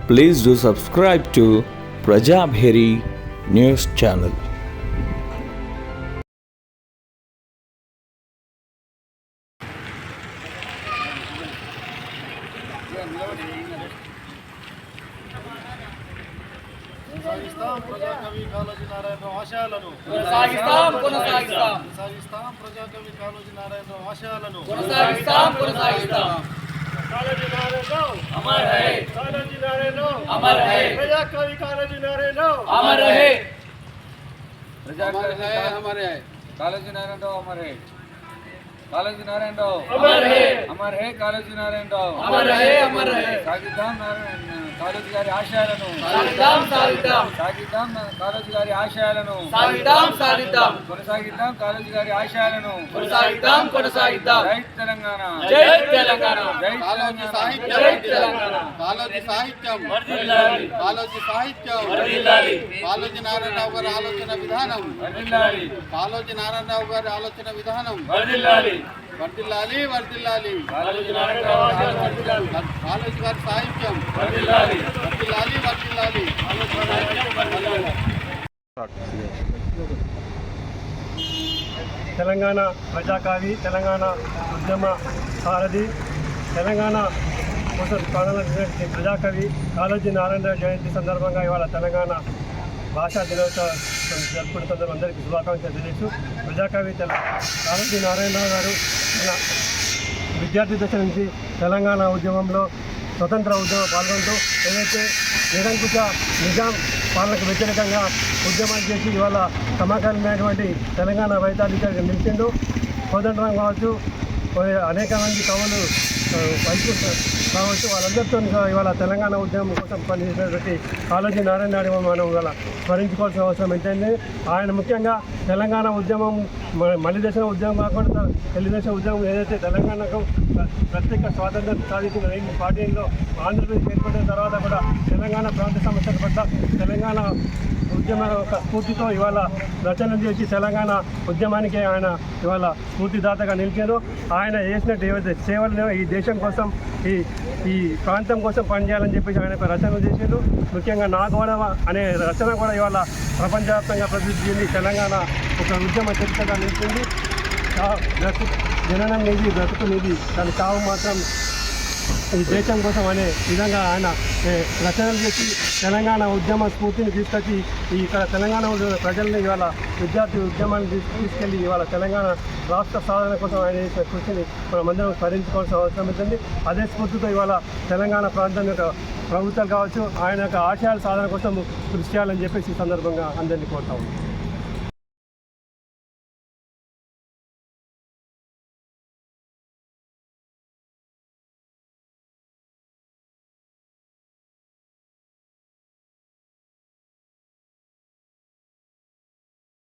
Please do subscribe to Prajabheri News Channel. ప్రజాకవి Kaloji Narayana Rao ఆశయాలను కొనసాగిస్తాం ప్రజాకవి కాళోజీ నారాయణరావు ఆశయాలను కాళోజీ నారాయణరావు అమర్ హై కాళోజీ నారాయణరావు అమర్ హై ప్రజాకవి కాళోజీ నారాయణరావు అమర్ హై प्रजाकवि हमारे है कालोजी नारायण राव अमर है कालोजी नारायण राव अमर है कालोजी नारायण राव అమర్ హై సాగిద్దాం కాళోజీ గారి ఆశయాలను సాగిద్దాం కాళోజీ గారి ఆశయాలను కొనసాగిద్దాం కాళోజీ గారి ఆశయాలను జై తెలంగాణ జై తెలంగాణ జై కాళోజీ సాహిత్యం జై తెలంగాణ కాళోజీ సాహిత్యం వర్ధిల్లాలి కాళోజీ సాహిత్యం వర్ధిల్లాలి కాళోజీ నారాయణరావు గారి ఆలోచన విధానం వర్ధిల్లాలి కాళోజీ నారాయణరావు గారి ఆలోచన విధానం వర్ధిల్లాలి వర్ధిల్లాలి వర్ధిల్లాలి కాళోజీ నారాయణ రావు ఆశయాలను వర్ధిల్లాలి కాళోజీ గారి సాహిత్యం వర్ధిల్లాలి వర్ధిల్లాలి వర్ధిల్లాలి తెలంగాణ ప్రజాకవి, తెలంగాణ ఉద్యమ సారథి, తెలంగాణ కోసం ప్రాణాలను ప్రజాకవి కాళోజీ నారాయణరావు జయంతి సందర్భంగా ఇవాళ తెలంగాణ భాషా దినోత్సవం జరుపుకుంటున్న అందరికీ శుభాకాంక్షలు తెలియజేస్తూ ప్రజాకవి కాళోజీ నారాయణరావు గారు మన విద్యార్థి దశ నుంచి తెలంగాణ ఉద్యమంలో స్వతంత్ర ఉద్యమం పాల్గొంటూ ఏదైతే నిరంకుశ నిజాం పాలనకు వ్యతిరేకంగా ఉద్యమం చేసి ఇవాళ సమకాలీనమైనటువంటి తెలంగాణ వైతాధికారిగా నిలిచిండు. కోదండరాం కావచ్చు, అనేక మంది కవులు వైద్యులు కావచ్చు, వాళ్ళందరితో ఇవాళ తెలంగాణ ఉద్యమం కోసం పనిచేసినటువంటి కాళోజీ నారాయణ మనం ఇవాళ స్మరించుకోవాల్సిన అవసరం ఏంటంటే ఆయన ముఖ్యంగా తెలంగాణ ఉద్యమం మలి దశ ఉద్యమం కాకుండా తెలుగుదేశం ఉద్యమం ఏదైతే తెలంగాణకు ప్రత్యేక స్వాతంత్రం సాధించిన 1914లో ఆంధ్రప్రదేశ్ ఏర్పడిన తర్వాత కూడా తెలంగాణ ప్రాంత సమస్యల పట్ల తెలంగాణ ఉద్యమ యొక్క స్ఫూర్తితో ఇవాళ రచన చేసి తెలంగాణ ఉద్యమానికి ఆయన ఇవాళ స్ఫూర్తిదాతగా నిలిచారు. ఆయన చేసినట్టు ఏవైతే సేవలు ఈ దేశం కోసం ఈ ప్రాంతం కోసం పనిచేయాలని చెప్పేసి ఆయన రచన చేశారు. ముఖ్యంగా నా గోడవ అనే రచన కూడా ఇవాళ ప్రపంచవ్యాప్తంగా ప్రసిద్ధి చెంది తెలంగాణ ఒక ఉద్యమ చరిత్రగా నిలిచింది. జననం నిధి బ్రతుకు నిధి, దాని చావు మాత్రం ఈ దేశం కోసం అనే విధంగా ఆయన రచనలు చేసి తెలంగాణ ఉద్యమ స్ఫూర్తిని తీసుకొచ్చి ఇక్కడ తెలంగాణ ప్రజల్ని ఇవాళ విద్యార్థి ఉద్యమాన్ని తీసుకెళ్ళి ఇవాళ తెలంగాణ రాష్ట్ర సాధన కోసం ఆయన చేసిన కృషిని మనమందరం స్మరించుకోవాల్సిన అవసరం ఉంటుంది. అదే స్ఫూర్తితో ఇవాళ తెలంగాణ ప్రాంతం యొక్క ప్రభుత్వాలు కావచ్చు ఆయన యొక్క ఆశయాల సాధన కోసం కృషి చేయాలని చెప్పేసి ఈ సందర్భంగా అందరినీ కోరుతా ఉన్నాం.